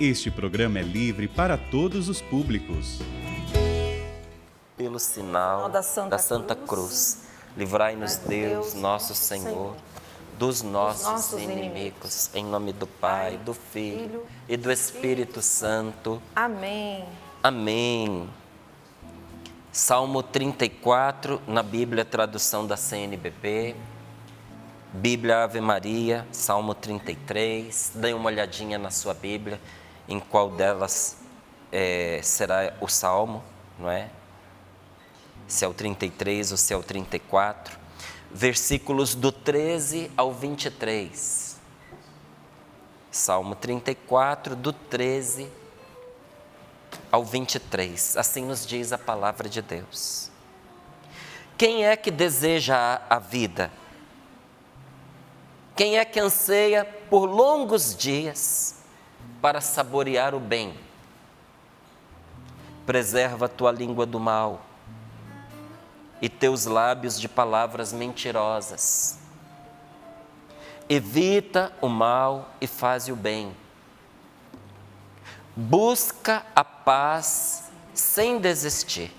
Este programa é livre para todos os públicos. Pelo sinal da Santa Cruz, livrai-nos Deus, nosso Senhor, dos nossos inimigos, em nome do Pai, do Filho e do Espírito Santo. Amém. Amém. Salmo 34, na Bíblia, tradução da CNBB. Bíblia Ave Maria, Salmo 33. Dê uma olhadinha na sua Bíblia, em qual delas será o Salmo, não é? Se é o 33 ou se é o 34. Versículos do 13 ao 23. Salmo 34, do 13 ao 23. Assim nos diz a palavra de Deus. Quem é que deseja a vida? Quem é que anseia por longos dias para saborear o bem? Preserva a tua língua do mal e teus lábios de palavras mentirosas. Evita o mal e faze o bem. Busca a paz sem desistir.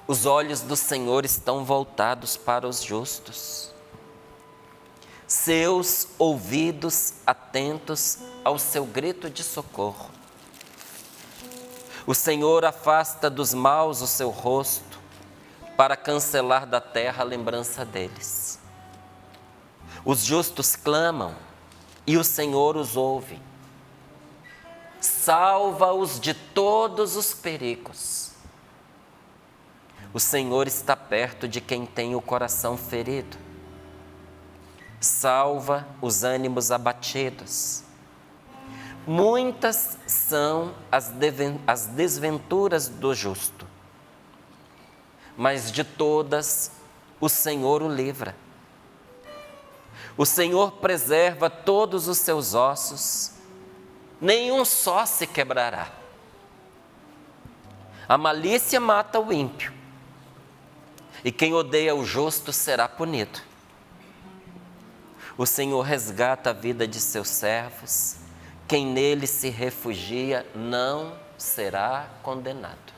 Os olhos do Senhor estão voltados para os justos. Seus ouvidos atentos ao seu grito de socorro. O Senhor afasta dos maus o seu rosto, para cancelar da terra a lembrança deles. Os justos clamam, e o Senhor os ouve. Salva-os de todos os perigos. O Senhor está perto de quem tem o coração ferido. Salva os ânimos abatidos. Muitas são as desventuras do justo, mas de todas o Senhor o livra. O Senhor preserva todos os seus ossos, nenhum só se quebrará. A malícia mata o ímpio, e quem odeia o justo será punido. O Senhor resgata a vida de seus servos, quem nele se refugia não será condenado.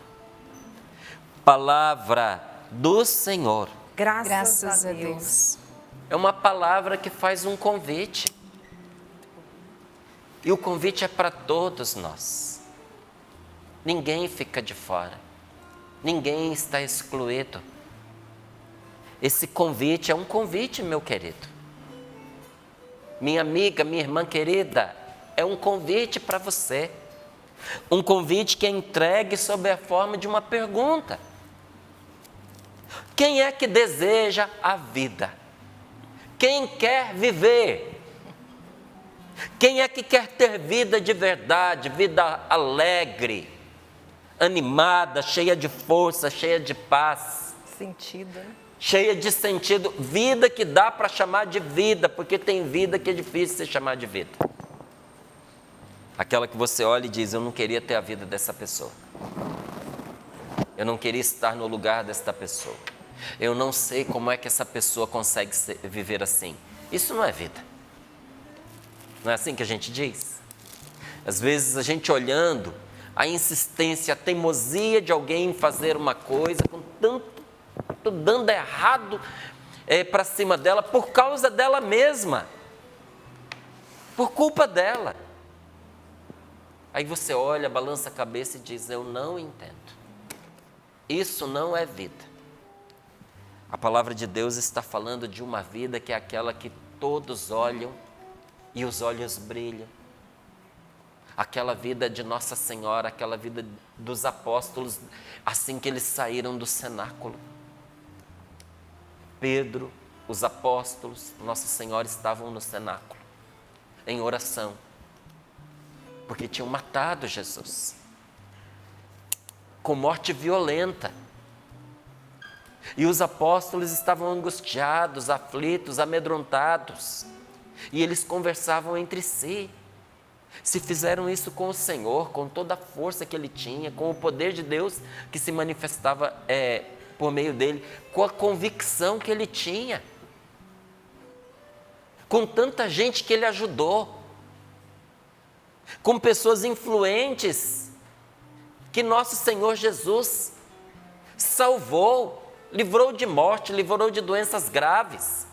Palavra do Senhor. Graças a Deus. É uma palavra que faz um convite. E o convite é para todos nós. Ninguém fica de fora. Ninguém está excluído. Esse convite é um convite, meu querido. Minha amiga, minha irmã querida, é um convite para você. Um convite que é entregue sob a forma de uma pergunta. Quem é que deseja a vida? Quem quer viver? Quem é que quer ter vida de verdade, vida alegre, animada, cheia de força, cheia de paz? Sentido, né? Cheia de sentido, vida que dá para chamar de vida, porque tem vida que é difícil se chamar de vida. Aquela que você olha e diz, eu não queria ter a vida dessa pessoa. Eu não queria estar no lugar desta pessoa. Eu não sei como é que essa pessoa consegue viver assim. Isso não é vida. Não é assim que a gente diz? Às vezes a gente olhando a insistência, a teimosia de alguém em fazer uma coisa com tanto dando errado para cima dela por causa dela mesma, por culpa dela. Aí você olha, balança a cabeça e diz, eu não entendo. Isso não é vida. A palavra de Deus está falando de uma vida que é aquela que todos olham e os olhos brilham. Aquela vida de Nossa Senhora, aquela vida dos apóstolos, assim que eles saíram do cenáculo. Pedro, os apóstolos, Nossa Senhora estavam no cenáculo, em oração, porque tinham matado Jesus, com morte violenta. E os apóstolos estavam angustiados, aflitos, amedrontados, e eles conversavam entre si. Se fizeram isso com o Senhor, com toda a força que Ele tinha, com o poder de Deus que se manifestava por meio dele, com a convicção que ele tinha, com tanta gente que ele ajudou, com pessoas influentes que nosso Senhor Jesus salvou, livrou de morte, livrou de doenças graves.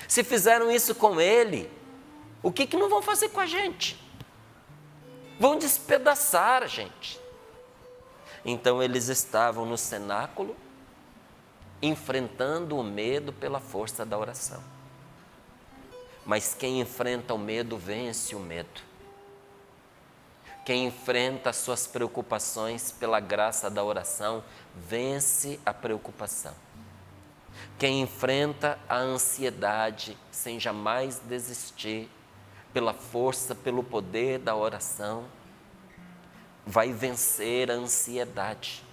Se fizeram isso com Ele, o que não vão fazer com a gente? Vão despedaçar a gente. Então eles estavam no cenáculo, enfrentando o medo pela força da oração. Mas quem enfrenta o medo, vence o medo. Quem enfrenta as suas preocupações pela graça da oração, vence a preocupação. Quem enfrenta a ansiedade sem jamais desistir, pela força, pelo poder da oração, vai vencer a ansiedade.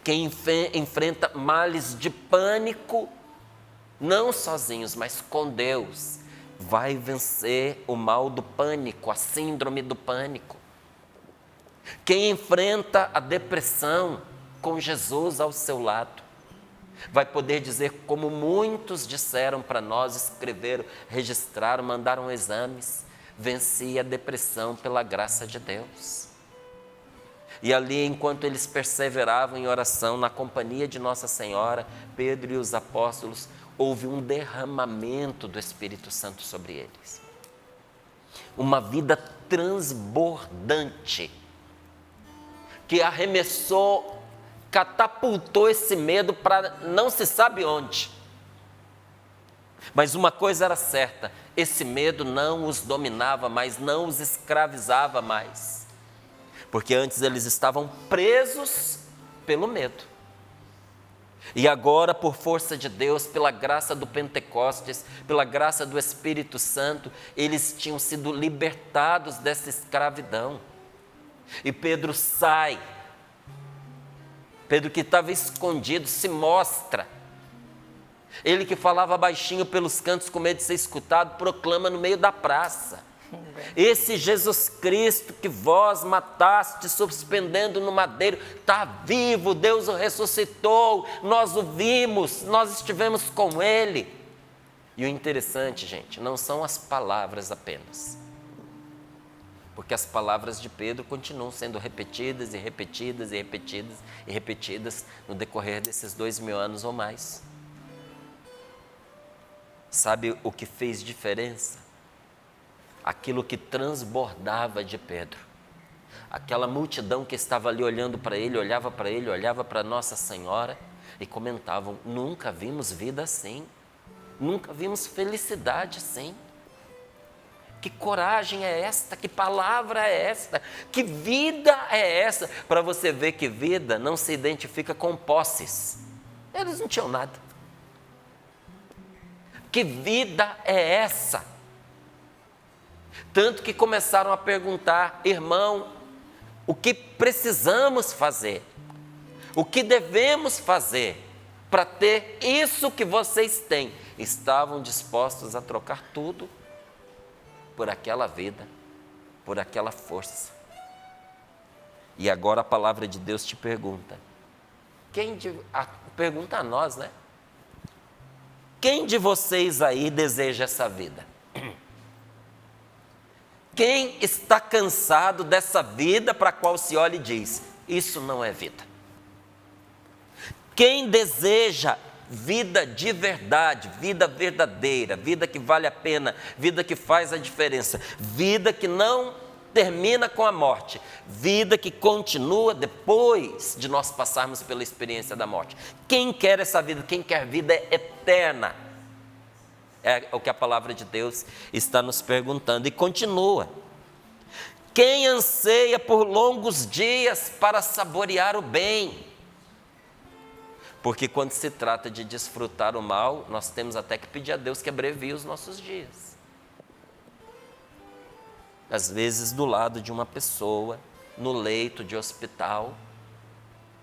Quem enfrenta males de pânico, não sozinhos, mas com Deus, vai vencer o mal do pânico, a síndrome do pânico. Quem enfrenta a depressão com Jesus ao seu lado, vai poder dizer, como muitos disseram para nós, escreveram, registraram, mandaram exames, venci a depressão pela graça de Deus. E ali, enquanto eles perseveravam em oração, na companhia de Nossa Senhora, Pedro e os apóstolos, houve um derramamento do Espírito Santo sobre eles. Uma vida transbordante, que arremessou, catapultou esse medo para não se sabe onde. Mas uma coisa era certa, esse medo não os dominava mais, não os escravizava mais. Porque antes eles estavam presos pelo medo. E agora, por força de Deus, pela graça do Pentecostes, pela graça do Espírito Santo, eles tinham sido libertados dessa escravidão. E Pedro sai. Pedro, que estava escondido, se mostra. Ele que falava baixinho pelos cantos com medo de ser escutado, proclama no meio da praça. Esse Jesus Cristo que vós mataste, suspendendo no madeiro, está vivo, Deus o ressuscitou, nós o vimos, nós estivemos com Ele. E o interessante, gente, não são as palavras apenas. Porque as palavras de Pedro continuam sendo repetidas e repetidas e repetidas e repetidas no decorrer desses 2000 anos ou mais. Sabe o que fez diferença? Aquilo que transbordava de Pedro. Aquela multidão que estava ali olhando para ele, olhava para Nossa Senhora e comentavam, nunca vimos vida assim, nunca vimos felicidade assim. Que coragem é esta? Que palavra é esta? Que vida é essa? Para você ver que vida não se identifica com posses. Eles não tinham nada. Que vida é essa? Tanto que começaram a perguntar, irmão, o que precisamos fazer? O que devemos fazer para ter isso que vocês têm? Estavam dispostos a trocar tudo por aquela vida, por aquela força. E agora a palavra de Deus te pergunta, pergunta a nós, né? Quem de vocês aí deseja essa vida? Quem está cansado dessa vida para a qual se olha e diz, isso não é vida? Quem deseja vida de verdade, vida verdadeira, vida que vale a pena, vida que faz a diferença, vida que não termina com a morte, vida que continua depois de nós passarmos pela experiência da morte? Quem quer essa vida? Quem quer vida eterna? É o que a palavra de Deus está nos perguntando. E continua. Quem anseia por longos dias para saborear o bem? Porque quando se trata de desfrutar o mal, nós temos até que pedir a Deus que abrevie os nossos dias. Às vezes do lado de uma pessoa, no leito de hospital,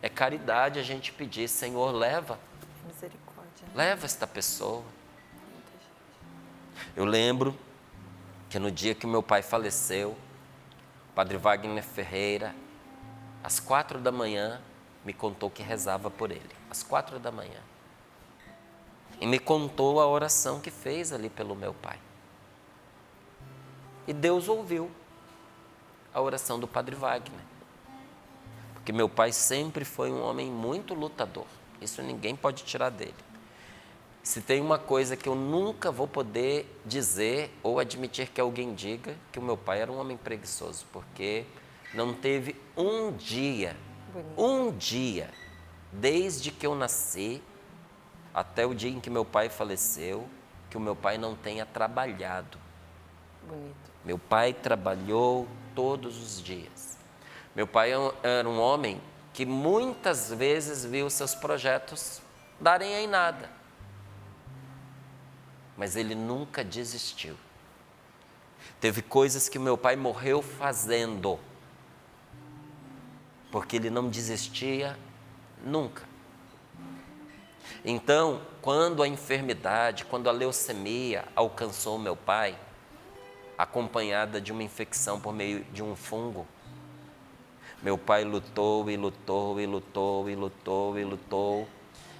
é caridade a gente pedir, Senhor, leva esta pessoa. Eu lembro que no dia que meu pai faleceu, o Padre Wagner Ferreira, às 4 da manhã, me contou que rezava por ele, às 4 da manhã. E me contou a oração que fez ali pelo meu pai. E Deus ouviu. a oração do Padre Wagner. Porque meu pai sempre foi um homem muito lutador. Isso ninguém pode tirar dele. Se tem uma coisa que eu nunca vou poder dizer ou admitir que alguém diga, que o meu pai era um homem preguiçoso, porque não teve um dia, desde que eu nasci até o dia em que meu pai faleceu, que o meu pai não tenha trabalhado. Bonito. Meu pai trabalhou todos os dias. Meu pai era um homem que muitas vezes viu seus projetos darem em nada. Mas ele nunca desistiu. Teve coisas que meu pai morreu fazendo, porque ele não desistia nunca. Então, quando a enfermidade, quando a leucemia alcançou meu pai, acompanhada de uma infecção por meio de um fungo, meu pai lutou e lutou e lutou e lutou e lutou,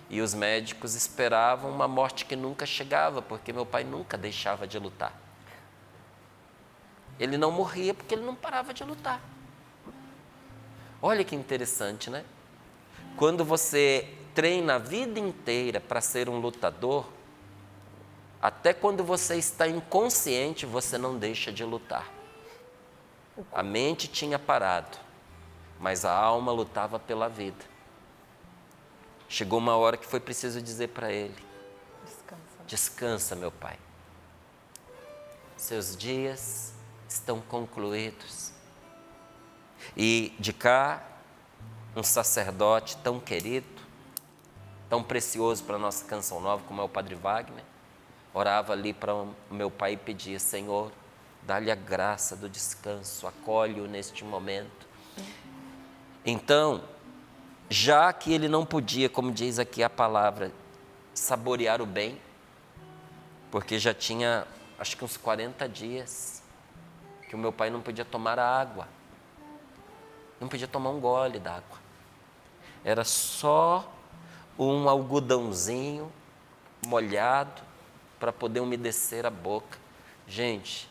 e os médicos esperavam uma morte que nunca chegava, porque meu pai nunca deixava de lutar. Ele não morria porque ele não parava de lutar. Olha que interessante, né? Quando você treina a vida inteira para ser um lutador, até quando você está inconsciente, você não deixa de lutar. A mente tinha parado, mas a alma lutava pela vida. Chegou uma hora que foi preciso dizer para ele: descansa, meu pai. Seus dias estão concluídos. E de cá, um sacerdote tão querido, tão precioso para a nossa Canção Nova, como é o Padre Wagner, orava ali para o meu pai e pedia: Senhor, dá-lhe a graça do descanso, acolhe-o neste momento. Então, já que ele não podia, como diz aqui a palavra, saborear o bem, porque já tinha, acho que uns 40 dias, que o meu pai não podia tomar a água, não podia tomar um gole d'água. Era só um algodãozinho molhado para poder umedecer a boca. Gente,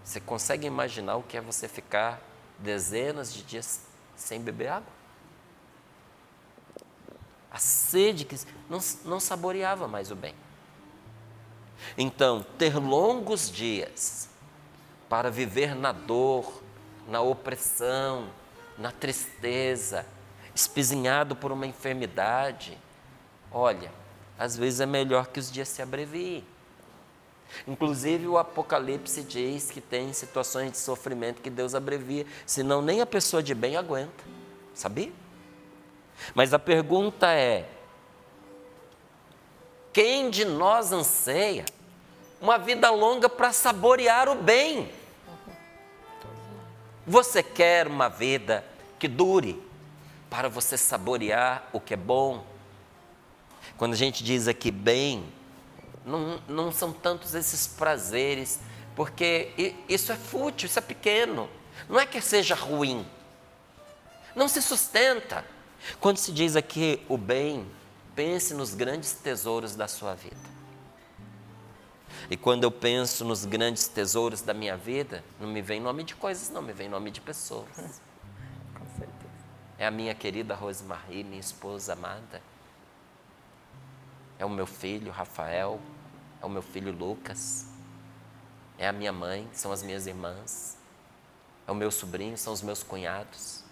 você consegue imaginar o que é você ficar dezenas de dias sem beber água? A sede que não saboreava mais o bem. Então, ter longos dias para viver na dor, na opressão, na tristeza, espizinhado por uma enfermidade, olha, às vezes é melhor que os dias se abreviem. Inclusive o Apocalipse diz que tem situações de sofrimento que Deus abrevia, senão nem a pessoa de bem aguenta, sabia? Mas a pergunta é: quem de nós anseia uma vida longa para saborear o bem? Você quer uma vida que dure para você saborear o que é bom? Quando a gente diz aqui bem, não são tantos esses prazeres, porque isso é fútil, isso é pequeno. Não é que seja ruim, não se sustenta. Quando se diz aqui o bem, pense nos grandes tesouros da sua vida. E quando eu penso nos grandes tesouros da minha vida, não me vem nome de coisas, não, me vem nome de pessoas. Com certeza. É a minha querida Rosemarie, minha esposa amada. É o meu filho Rafael, é o meu filho Lucas. É a minha mãe, são as minhas irmãs. É o meu sobrinho, são os meus cunhados.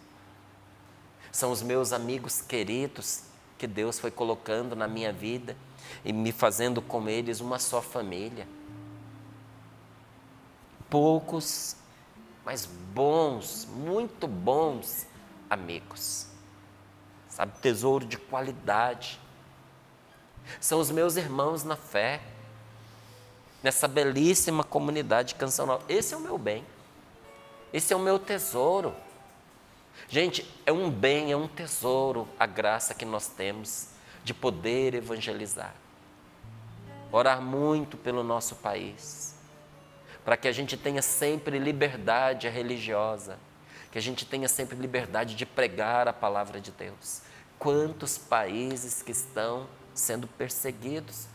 São os meus amigos queridos que Deus foi colocando na minha vida e me fazendo com eles uma só família. Poucos, mas bons, muito bons amigos. Sabe, tesouro de qualidade. São os meus irmãos na fé, nessa belíssima comunidade Canção Nova. Esse é o meu bem, esse é o meu tesouro. Gente, é um bem, é um tesouro a graça que nós temos de poder evangelizar. Orar muito pelo nosso país, para que a gente tenha sempre liberdade religiosa, que a gente tenha sempre liberdade de pregar a palavra de Deus. Quantos países que estão sendo perseguidos,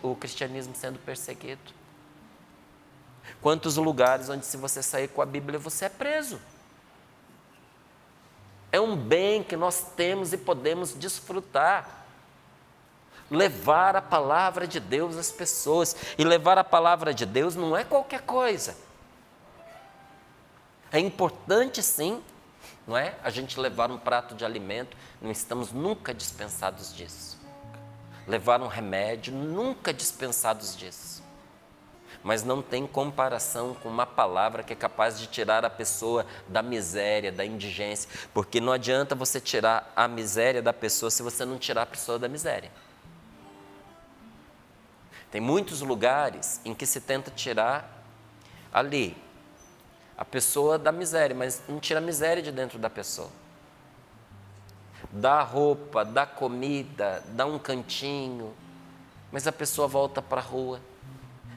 o cristianismo sendo perseguido. Quantos lugares onde se você sair com a Bíblia você é preso. É um bem que nós temos e podemos desfrutar. Levar a palavra de Deus às pessoas. E levar a palavra de Deus não é qualquer coisa. É importante sim, não é? A gente levar um prato de alimento, não estamos nunca dispensados disso. Levar um remédio, nunca dispensados disso. Mas não tem comparação com uma palavra que é capaz de tirar a pessoa da miséria, da indigência. Porque não adianta você tirar a miséria da pessoa se você não tirar a pessoa da miséria. Tem muitos lugares em que se tenta tirar ali a pessoa da miséria, mas não tira a miséria de dentro da pessoa. Dá roupa, dá comida, dá um cantinho, mas a pessoa volta para a rua.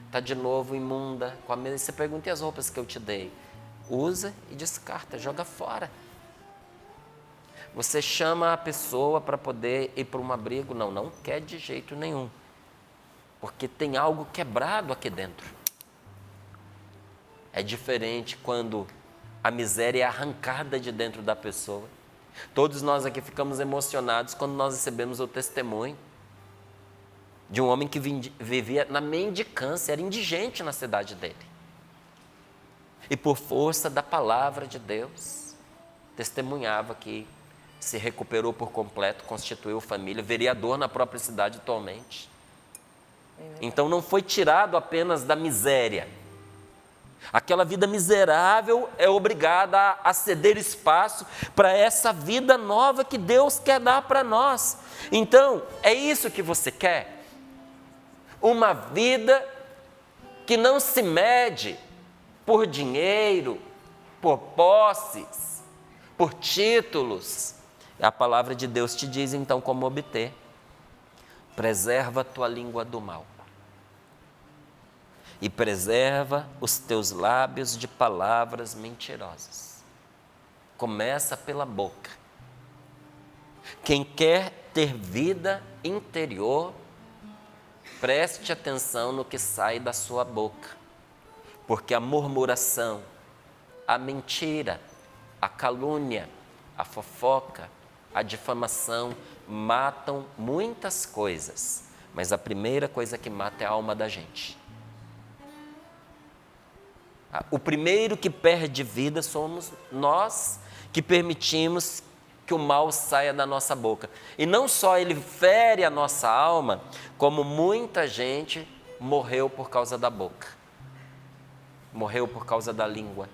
Está de novo imunda, com a mesma. Você pergunta: e as roupas que eu te dei? Usa e descarta, joga fora. Você chama a pessoa para poder ir para um abrigo? Não, não quer de jeito nenhum. Porque tem algo quebrado aqui dentro. É diferente quando a miséria é arrancada de dentro da pessoa. Todos nós aqui ficamos emocionados quando nós recebemos o testemunho de um homem que vivia na mendicância, era indigente na cidade dele. E por força da palavra de Deus, testemunhava que se recuperou por completo, constituiu família, vereador na própria cidade atualmente. Então não foi tirado apenas da miséria. Aquela vida miserável é obrigada a ceder espaço para essa vida nova que Deus quer dar para nós. Então, é isso que você quer? Uma vida que não se mede por dinheiro, por posses, por títulos. A palavra de Deus te diz então como obter. Preserva a tua língua do mal. E preserva os teus lábios de palavras mentirosas. Começa pela boca. Quem quer ter vida interior, preste atenção no que sai da sua boca, porque a murmuração, a mentira, a calúnia, a fofoca, a difamação matam muitas coisas, mas a primeira coisa que mata é a alma da gente. O primeiro que perde vida somos nós que permitimos que o mal saia da nossa boca. E não só ele fere a nossa alma, como muita gente morreu por causa da boca. Morreu por causa da língua.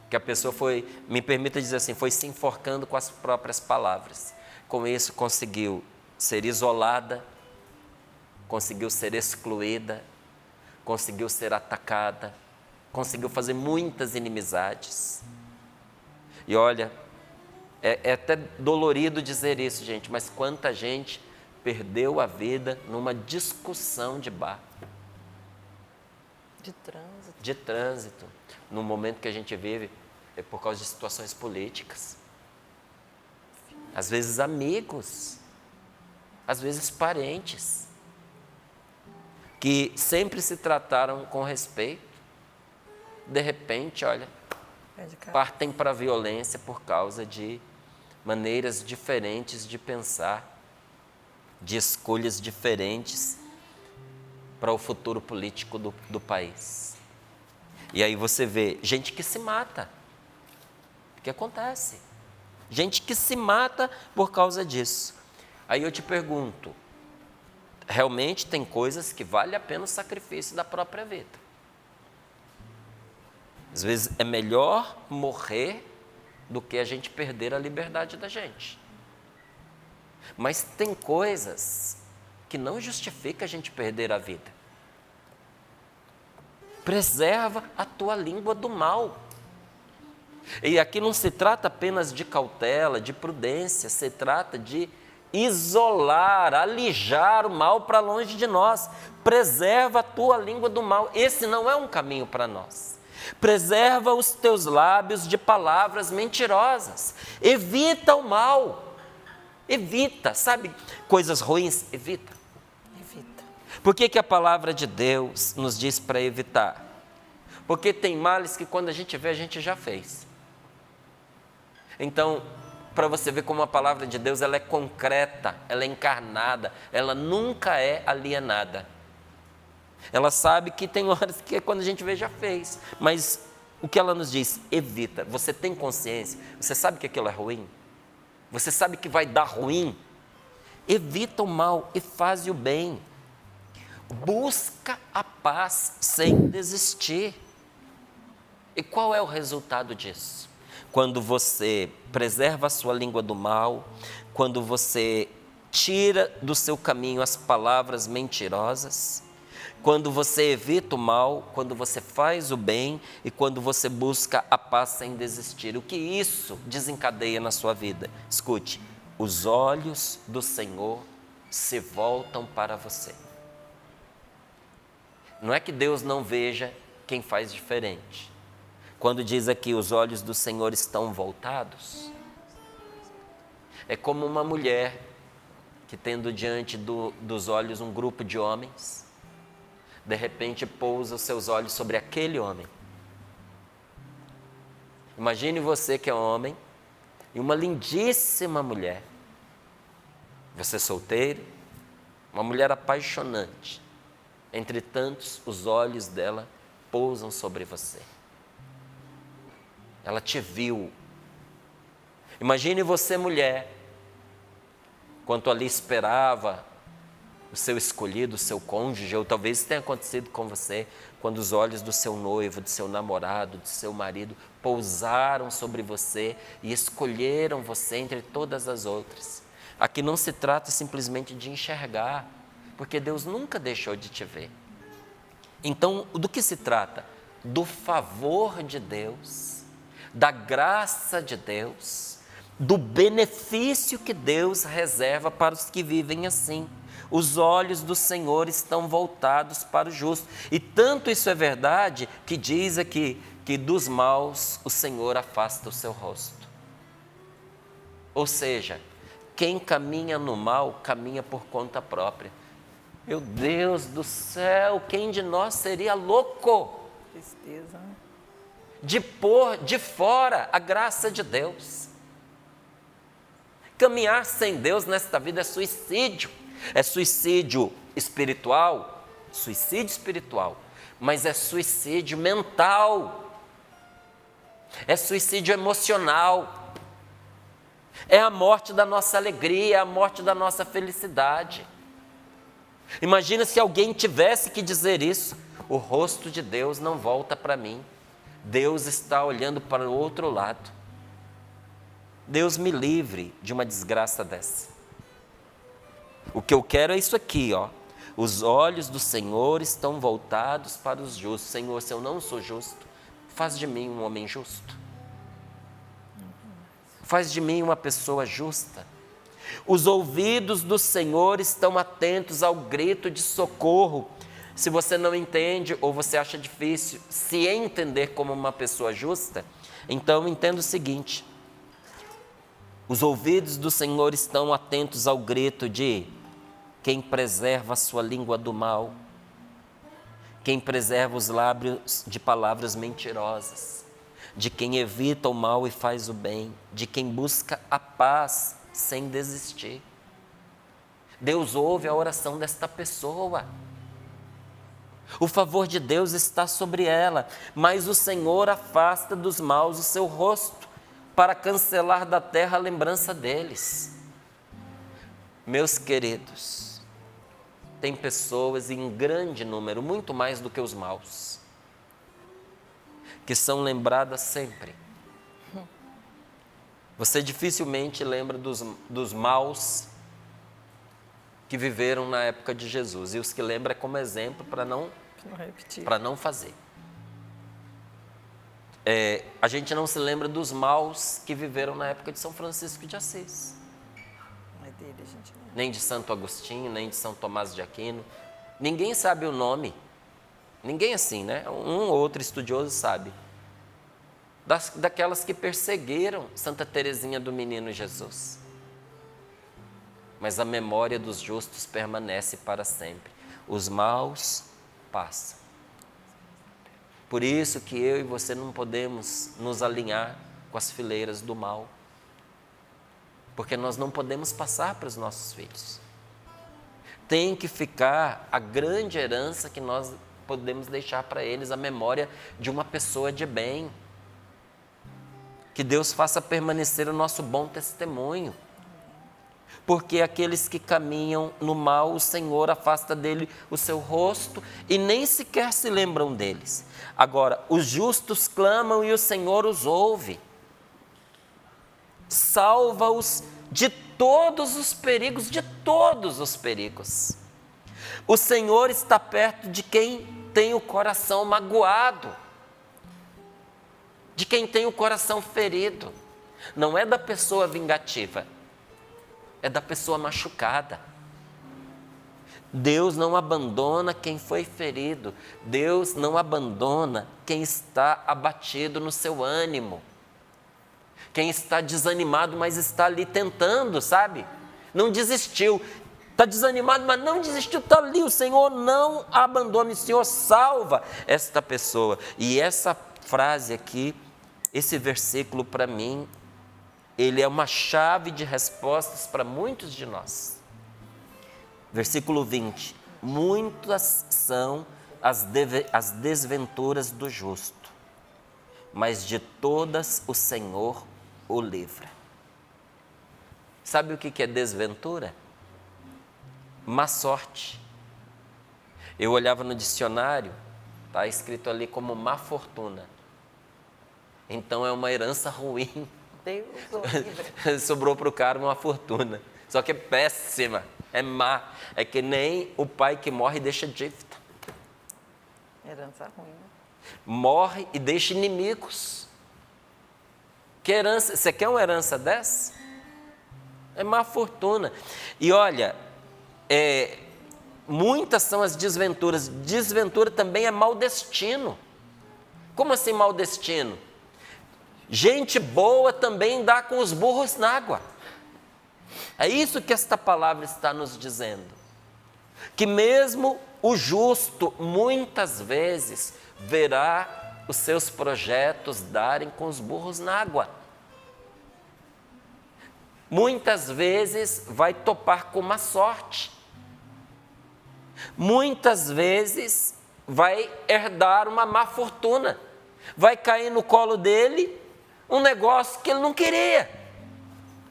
Que a pessoa foi, me permita dizer assim, foi se enforcando com as próprias palavras. Com isso conseguiu ser isolada, conseguiu ser excluída, conseguiu ser atacada, conseguiu fazer muitas inimizades. E olha, é até dolorido dizer isso, gente, mas quanta gente perdeu a vida numa discussão de bar. De trânsito. No momento que a gente vive, é por causa de situações políticas. Às vezes amigos, às vezes parentes, que sempre se trataram com respeito, de repente, olha, partem para a violência por causa de maneiras diferentes de pensar, de escolhas diferentes para o futuro político do país. E aí você vê gente que se mata. O que acontece? Gente que se mata por causa disso. Aí eu te pergunto, realmente tem coisas que vale a pena o sacrifício da própria vida. Às vezes é melhor morrer do que a gente perder a liberdade da gente. Mas tem coisas que não justifica a gente perder a vida. Preserva a tua língua do mal. E aqui não se trata apenas de cautela, de prudência, se trata de isolar, alijar o mal para longe de nós. Preserva a tua língua do mal. Esse não é um caminho para nós. Preserva os teus lábios de palavras mentirosas. Evita o mal. Evita, sabe? Coisas ruins, evita. Por que a palavra de Deus nos diz para evitar? Porque tem males que quando a gente vê, a gente já fez. Então, para você ver como a palavra de Deus ela é concreta, ela é encarnada, ela nunca é alienada. Ela sabe que tem horas que quando a gente vê, já fez. Mas o que ela nos diz? Evita. Você tem consciência? Você sabe que aquilo é ruim? Você sabe que vai dar ruim? Evita o mal e faz o bem. Busca a paz sem desistir. E qual é o resultado disso? Quando você preserva a sua língua do mal, quando você tira do seu caminho as palavras mentirosas, quando você evita o mal, quando você faz o bem e quando você busca a paz sem desistir. O que isso desencadeia na sua vida? Escute, os olhos do Senhor se voltam para você. Não é que Deus não veja quem faz diferente. Quando diz aqui, os olhos do Senhor estão voltados, é como uma mulher que tendo diante dos olhos um grupo de homens, de repente pousa os seus olhos sobre aquele homem. Imagine você que é homem e uma lindíssima mulher, você solteiro, uma mulher apaixonante, entre tantos os olhos dela pousam sobre você. Ela te viu. Imagine você, mulher, quanto ali esperava o seu escolhido, o seu cônjuge, ou talvez isso tenha acontecido com você, quando os olhos do seu noivo, do seu namorado, do seu marido, pousaram sobre você e escolheram você entre todas as outras. Aqui não se trata simplesmente de enxergar, porque Deus nunca deixou de te ver. Então, do que se trata? Do favor de Deus, da graça de Deus, do benefício que Deus reserva para os que vivem assim. Os olhos do Senhor estão voltados para o justo. E tanto isso é verdade que diz aqui que dos maus o Senhor afasta o seu rosto. Ou seja, quem caminha no mal, caminha por conta própria. Meu Deus do céu, quem de nós seria louco? Tristeza, né? De pôr de fora a graça de Deus. Caminhar sem Deus nesta vida é suicídio. É suicídio espiritual, mas é suicídio mental. É suicídio emocional. É a morte da nossa alegria, é a morte da nossa felicidade. Imagina se alguém tivesse que dizer isso: o rosto de Deus não volta para mim. Deus está olhando para o outro lado. Deus me livre de uma desgraça dessa. O que eu quero é isso aqui, ó. Os olhos do Senhor estão voltados para os justos. Senhor, se eu não sou justo, faz de mim um homem justo. Faz de mim uma pessoa justa. Os ouvidos do Senhor estão atentos ao grito de socorro. Se você não entende ou você acha difícil se entender como uma pessoa justa, então entenda o seguinte: os ouvidos do Senhor estão atentos ao grito de quem preserva a sua língua do mal, quem preserva os lábios de palavras mentirosas, de quem evita o mal e faz o bem, de quem busca a paz sem desistir. Deus ouve a oração desta pessoa. O favor de Deus está sobre ela, mas o Senhor afasta dos maus o seu rosto, para cancelar da terra a lembrança deles. Meus queridos, tem pessoas em grande número, muito mais do que os maus, que são lembradas sempre. Você dificilmente lembra dos maus que viveram na época de Jesus, e os que lembra é como exemplo para não fazer. A gente não se lembra dos maus que viveram na época de São Francisco de Assis. Nem de Santo Agostinho, nem de São Tomás de Aquino. Ninguém sabe o nome. Ninguém assim, né? Um ou outro estudioso sabe. Daquelas que perseguiram Santa Teresinha do Menino Jesus. Mas a memória dos justos permanece para sempre. os maus passam. Por isso que eu e você não podemos nos alinhar com as fileiras do mal. Porque nós não podemos passar para os nossos filhos. Tem que ficar a grande herança que nós podemos deixar para eles, a memória de uma pessoa de bem. Que Deus faça permanecer o nosso bom testemunho. Porque aqueles que caminham no mal, o Senhor afasta dele o seu rosto e nem sequer se lembram deles. Agora, os justos clamam e o Senhor os ouve. Salva-os de todos os perigos, de todos os perigos. O Senhor está perto de quem tem o coração magoado, de quem tem o coração ferido. Não é da pessoa vingativa, é da pessoa machucada. Deus não abandona quem foi ferido. Deus não abandona quem está abatido no seu ânimo. Quem está desanimado, mas está ali tentando, sabe? Não desistiu. Está desanimado, mas não desistiu. Está ali. O Senhor não abandona. O Senhor salva esta pessoa. E essa frase aqui, esse versículo para mim, ele é uma chave de respostas para muitos de nós. Versículo 20. Muitas são as desventuras do justo, mas de todas o Senhor o livra. Sabe o que é desventura? Má sorte. Eu olhava no dicionário, está escrito ali como má fortuna. Então é uma herança ruim. Deus o livre. Sobrou para o cara uma fortuna. Só que é péssima, é má. É que nem o pai que morre e deixa dívida. Herança ruim. Morre e deixa inimigos. Que herança? Você quer uma herança dessa? É má fortuna. E olha, muitas são as desventuras. Desventura também é mau destino. Como assim mau destino? Gente boa também dá com os burros na água. É isso que esta palavra está nos dizendo. Que mesmo o justo, muitas vezes, verá os seus projetos darem com os burros na água. Muitas vezes vai topar com uma sorte. Muitas vezes vai herdar uma má fortuna. Vai cair no colo dele um negócio que ele não queria.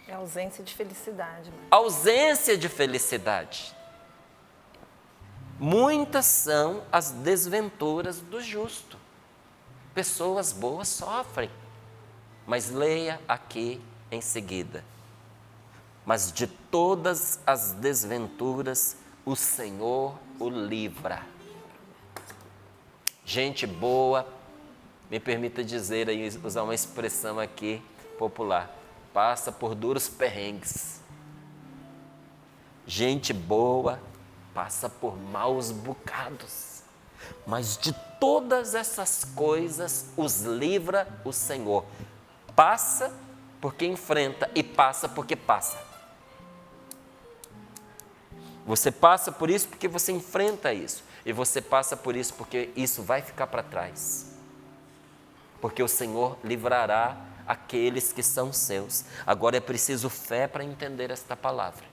É ausência de felicidade. Mãe. Ausência de felicidade. Muitas são as desventuras do justo. Pessoas boas sofrem. Mas leia aqui em seguida. Mas de todas as desventuras, o Senhor o livra. Gente boa, me permita dizer aí, usar uma expressão aqui popular, passa por duros perrengues. Gente boa passa por maus bocados. Mas de todas essas coisas os livra o Senhor. Passa porque enfrenta e passa porque passa. Você passa por isso porque você enfrenta isso. E você passa por isso porque isso vai ficar para trás. Porque o Senhor livrará aqueles que são seus. Agora é preciso fé para entender esta palavra.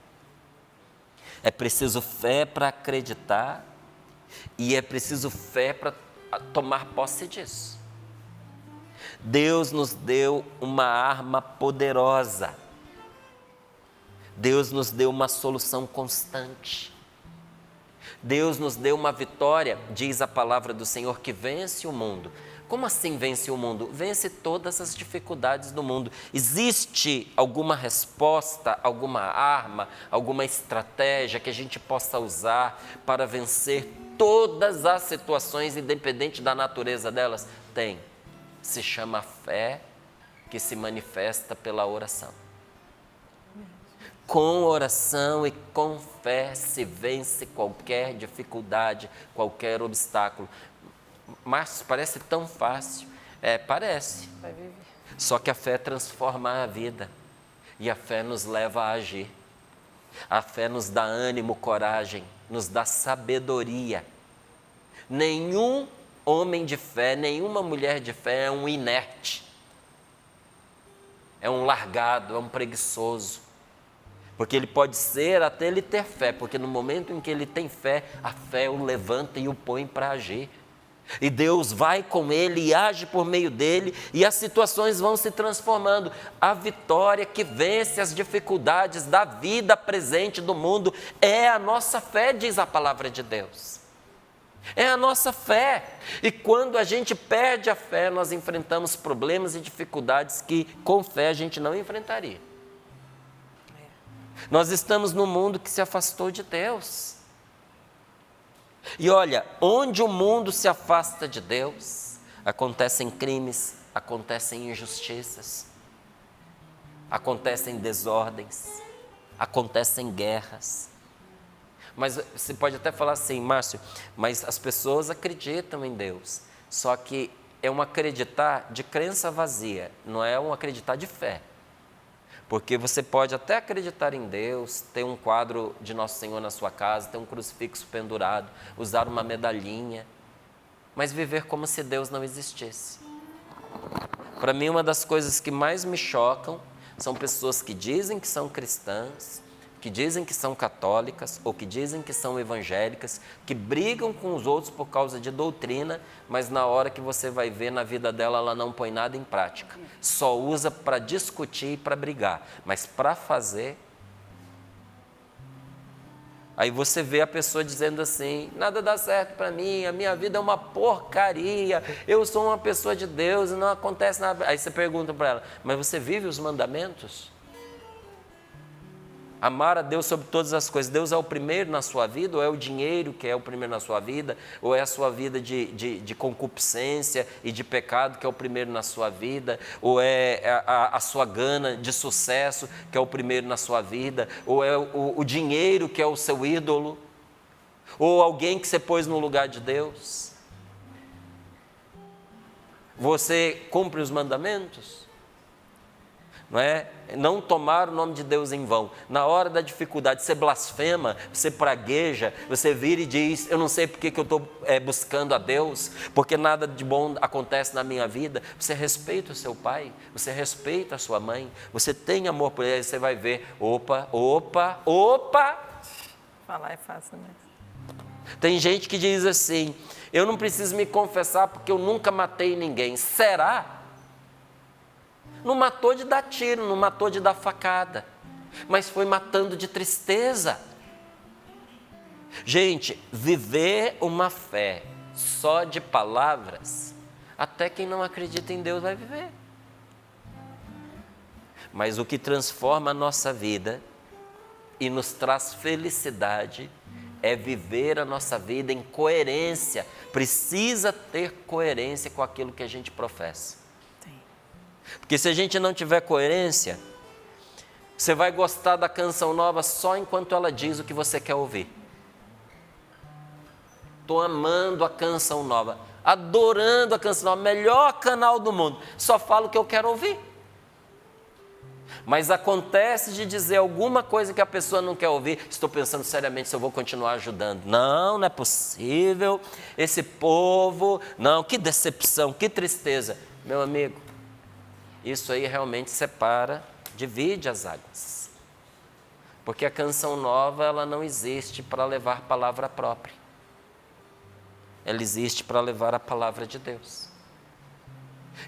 É preciso fé para acreditar. E é preciso fé para tomar posse disso. Deus nos deu uma arma poderosa. Deus nos deu uma solução constante. Deus nos deu uma vitória, diz a palavra do Senhor, que vence o mundo. Como assim vence o mundo? Vence todas as dificuldades do mundo. Existe alguma resposta, alguma arma, alguma estratégia que a gente possa usar para vencer todas as situações, independente da natureza delas? Tem. Se chama fé, que se manifesta pela oração. Com oração e com fé se vence qualquer dificuldade, qualquer obstáculo. Mas parece tão fácil. Parece. Vai viver. Só que a fé transforma a vida. E a fé nos leva a agir. A fé nos dá ânimo, coragem, nos dá sabedoria. Nenhum homem de fé, nenhuma mulher de fé é um inerte, é um largado, é um preguiçoso. Porque ele pode ser até ele ter fé, porque no momento em que ele tem fé, a fé o levanta e o põe para agir. E Deus vai com ele e age por meio dele, e as situações vão se transformando. A vitória que vence as dificuldades da vida presente do mundo é a nossa fé, diz a palavra de Deus. É a nossa fé. E quando a gente perde a fé, nós enfrentamos problemas e dificuldades que com fé a gente não enfrentaria. Nós estamos num mundo que se afastou de Deus. E olha, onde o mundo se afasta de Deus, acontecem crimes, acontecem injustiças, acontecem desordens, acontecem guerras. Mas você pode até falar assim, Márcio, mas as pessoas acreditam em Deus, só que é um acreditar de crença vazia, não é um acreditar de fé. Porque você pode até acreditar em Deus, ter um quadro de Nosso Senhor na sua casa, ter um crucifixo pendurado, usar uma medalhinha, mas viver como se Deus não existisse. Para mim, uma das coisas que mais me chocam são pessoas que dizem que são cristãs, que dizem que são católicas ou que dizem que são evangélicas, que brigam com os outros por causa de doutrina, mas na hora que você vai ver na vida dela, ela não põe nada em prática. Só usa para discutir e para brigar, mas para fazer... Aí você vê a pessoa dizendo assim, nada dá certo para mim, a minha vida é uma porcaria, eu sou uma pessoa de Deus e não acontece nada. Aí você pergunta para ela, mas você vive os mandamentos? Amar a Deus sobre todas as coisas. Deus é o primeiro na sua vida? Ou é o dinheiro que é o primeiro na sua vida? Ou é a sua vida de concupiscência e de pecado que é o primeiro na sua vida? Ou é a sua gana de sucesso que é o primeiro na sua vida? Ou é o dinheiro que é o seu ídolo? Ou alguém que você pôs no lugar de Deus? Você cumpre os mandamentos? Não é? Não tomar o nome de Deus em vão. Na hora da dificuldade, você blasfema, você pragueja, você vira e diz, eu não sei porque que eu estou buscando a Deus, porque nada de bom acontece na minha vida. Você respeita o seu pai, você respeita a sua mãe, você tem amor por ele, você vai ver, opa. Falar é fácil mesmo. Tem gente que diz assim, eu não preciso me confessar porque eu nunca matei ninguém. Será? Não matou de dar tiro, não matou de dar facada, mas foi matando de tristeza. Gente, viver uma fé só de palavras, até quem não acredita em Deus vai viver. Mas o que transforma a nossa vida e nos traz felicidade é viver a nossa vida em coerência. Precisa ter coerência com aquilo que a gente professa. Porque se a gente não tiver coerência, você vai gostar da canção nova só enquanto ela diz o que você quer ouvir. Estou amando a canção nova, adorando a canção nova, melhor canal do mundo, só falo o que eu quero ouvir. Mas acontece de dizer alguma coisa que a pessoa não quer ouvir, estou pensando seriamente se eu vou continuar ajudando. Não é possível, esse povo, não, que decepção, que tristeza. Meu amigo, isso aí realmente separa, divide as águas. Porque a canção nova, ela não existe para levar palavra própria. Ela existe para levar a palavra de Deus.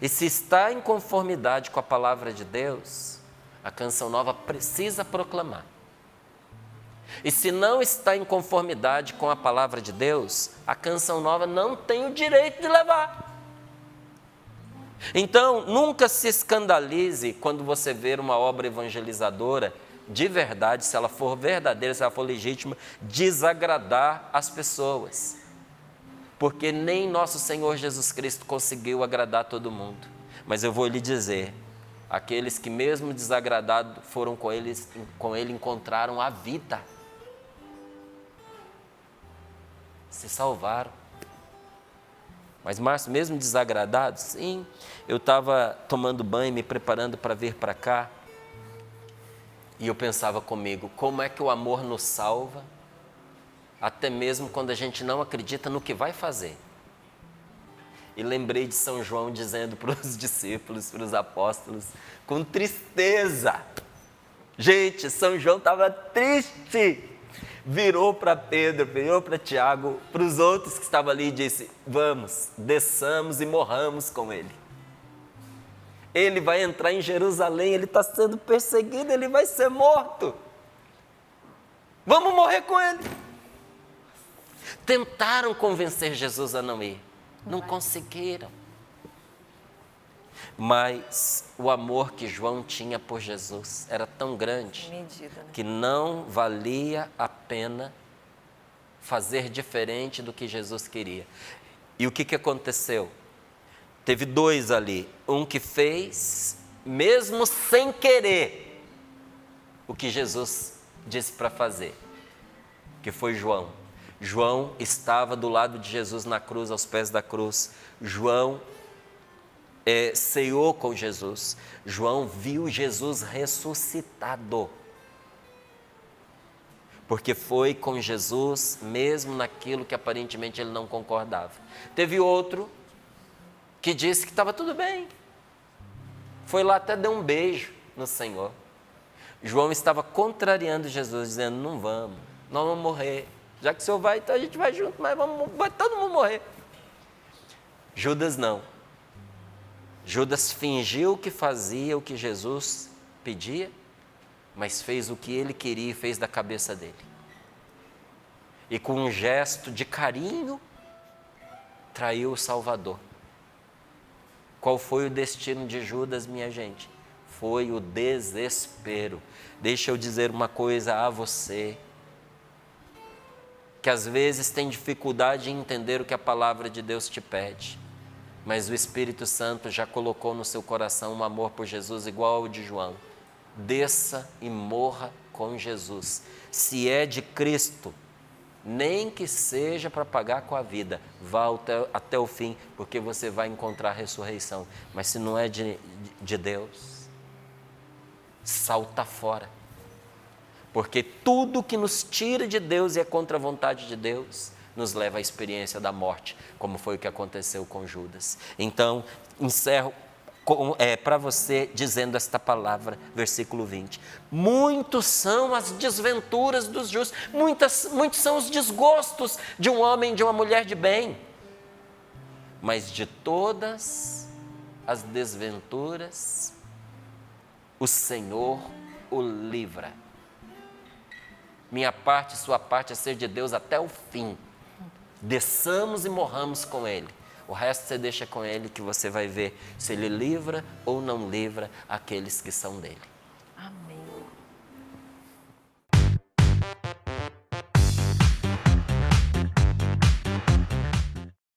E se está em conformidade com a palavra de Deus, a canção nova precisa proclamar. E se não está em conformidade com a palavra de Deus, a canção nova não tem o direito de levar. Então, nunca se escandalize quando você ver uma obra evangelizadora, de verdade, se ela for verdadeira, se ela for legítima, desagradar as pessoas. Porque nem nosso Senhor Jesus Cristo conseguiu agradar todo mundo. Mas eu vou lhe dizer, aqueles que mesmo desagradados foram com ele encontraram a vida. Se salvaram. Mas, Márcio, mesmo desagradado? Sim, eu estava tomando banho, me preparando para vir para cá. E eu pensava comigo, como é que o amor nos salva, até mesmo quando a gente não acredita no que vai fazer. E lembrei de São João dizendo para os discípulos, para os apóstolos, com tristeza. Gente, São João estava triste. Virou para Pedro, virou para Tiago, para os outros que estavam ali e disse, vamos, desçamos e morramos com ele. Ele vai entrar em Jerusalém, ele está sendo perseguido, ele vai ser morto. Vamos morrer com ele. Tentaram convencer Jesus a não ir, não conseguiram. Mas o amor que João tinha por Jesus era tão grande que não valia a pena fazer diferente do que Jesus queria. E o que aconteceu? Teve dois ali, um que fez, mesmo sem querer, o que Jesus disse para fazer, que foi João. João estava do lado de Jesus na cruz, aos pés da cruz. João ceou com Jesus. João viu Jesus ressuscitado. Porque foi com Jesus, mesmo naquilo que aparentemente ele não concordava. Teve outro que disse que estava tudo bem. Foi lá até deu um beijo no Senhor. João estava contrariando Jesus, dizendo, não vamos, nós vamos morrer. Já que o Senhor vai, então a gente vai junto, mas vai todo mundo morrer. Judas não. Judas fingiu que fazia o que Jesus pedia, mas fez o que ele queria e fez da cabeça dele. E com um gesto de carinho, traiu o Salvador. Qual foi o destino de Judas, minha gente? Foi o desespero. Deixa eu dizer uma coisa a você, que às vezes tem dificuldade em entender o que a palavra de Deus te pede, mas o Espírito Santo já colocou no seu coração um amor por Jesus igual ao de João. Desça e morra com Jesus. Se é de Cristo, nem que seja para pagar com a vida, vá até o fim, porque você vai encontrar a ressurreição. Mas se não é de Deus, salta fora. Porque tudo que nos tira de Deus e é contra a vontade de Deus, nos leva à experiência da morte, como foi o que aconteceu com Judas. Então, encerro para você dizendo esta palavra, versículo 20. Muitos são as desventuras dos justos, muitos são os desgostos de um homem e de uma mulher de bem, mas de todas as desventuras, o Senhor o livra. Minha parte, sua parte é ser de Deus até o fim. Desçamos e morramos com Ele. O resto você deixa com Ele, que você vai ver se Ele livra ou não livra aqueles que são dele. Amém.